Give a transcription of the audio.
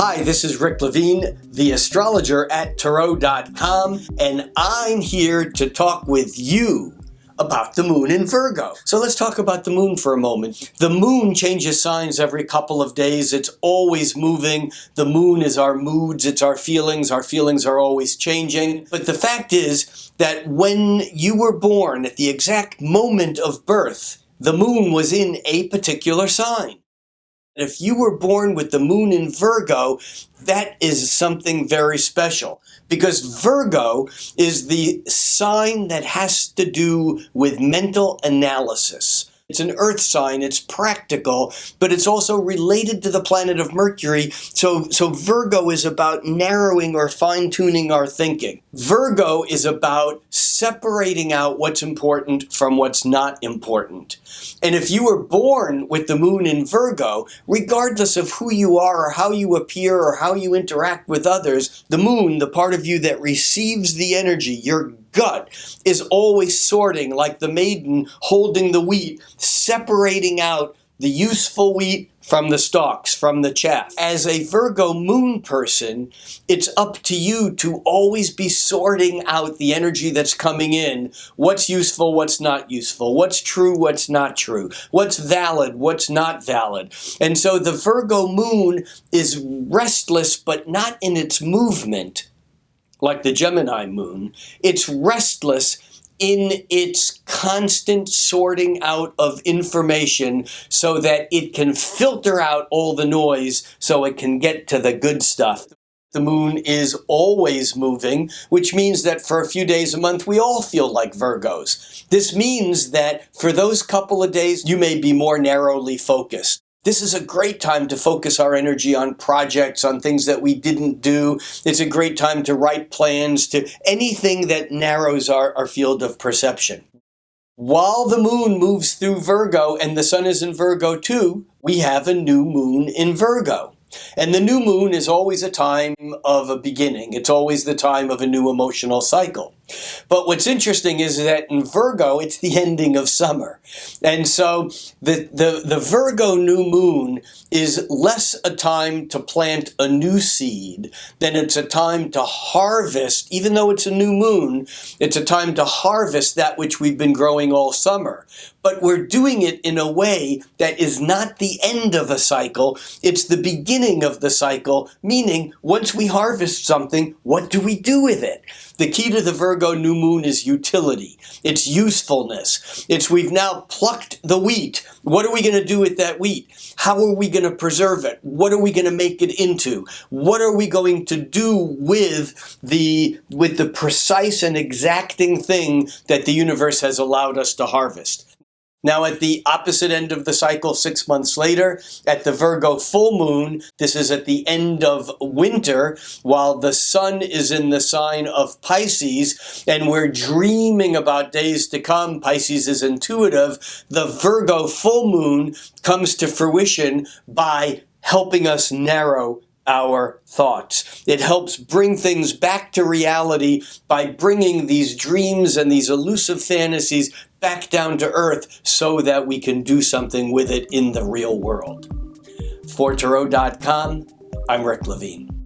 Hi, this is Rick Levine, the astrologer at Tarot.com, and I'm here to talk with you about the moon in Virgo. So let's talk about the moon for a moment. The moon changes signs every couple of days. It's always moving. The moon is our moods, it's our feelings. Our feelings are always changing. But the fact is that when you were born, at the exact moment of birth, the moon was in a particular sign. If you were born with the moon in Virgo, that is something very special, because Virgo is the sign that has to do with mental analysis. It's an earth sign, it's practical, but it's also related to the planet of Mercury. So Virgo is about narrowing or fine-tuning our thinking. Virgo is about separating out what's important from what's not important. And if you were born with the moon in Virgo, regardless of who you are or how you appear or how you interact with others, the moon, the part of you that receives the energy, your gut, is always sorting like the maiden holding the wheat, separating out the useful wheat from the stalks, from the chaff. As a Virgo moon person, it's up to you to always be sorting out the energy that's coming in. What's useful, what's not useful, what's true, what's not true, what's valid, what's not valid. And so the Virgo moon is restless, but not in its movement, like the Gemini moon. It's restless in its constant sorting out of information so that it can filter out all the noise so it can get to the good stuff. The moon is always moving, which means that for a few days a month we all feel like Virgos. This means that for those couple of days you may be more narrowly focused. This is a great time to focus our energy on projects, on things that we didn't do. It's a great time to write plans, to anything that narrows our field of perception. While the moon moves through Virgo and the sun is in Virgo too, we have a new moon in Virgo. And the new moon is always a time of a beginning. It's always the time of a new emotional cycle. But what's interesting is that in Virgo, it's the ending of summer. And so the Virgo new moon is less a time to plant a new seed than it's a time to harvest. Even though it's a new moon, it's a time to harvest that which we've been growing all summer. But we're doing it in a way that is not the end of a cycle. It's the beginning of the cycle, meaning once we harvest something, what do we do with it? The key to the Virgo new moon is utility. It's usefulness. It's we've now plucked the wheat. What are we going to do with that wheat? How are we going to preserve it? What are we going to make it into? What are we going to do with the precise and exacting thing that the universe has allowed us to harvest? Now, at the opposite end of the cycle, 6 months later, at the Virgo full moon, this is at the end of winter, while the sun is in the sign of Pisces, and we're dreaming about days to come. Pisces is intuitive. The Virgo full moon comes to fruition by helping us narrow our thoughts. It helps bring things back to reality by bringing these dreams and these elusive fantasies back down to earth so that we can do something with it in the real world. For Tarot.com, I'm Rick Levine.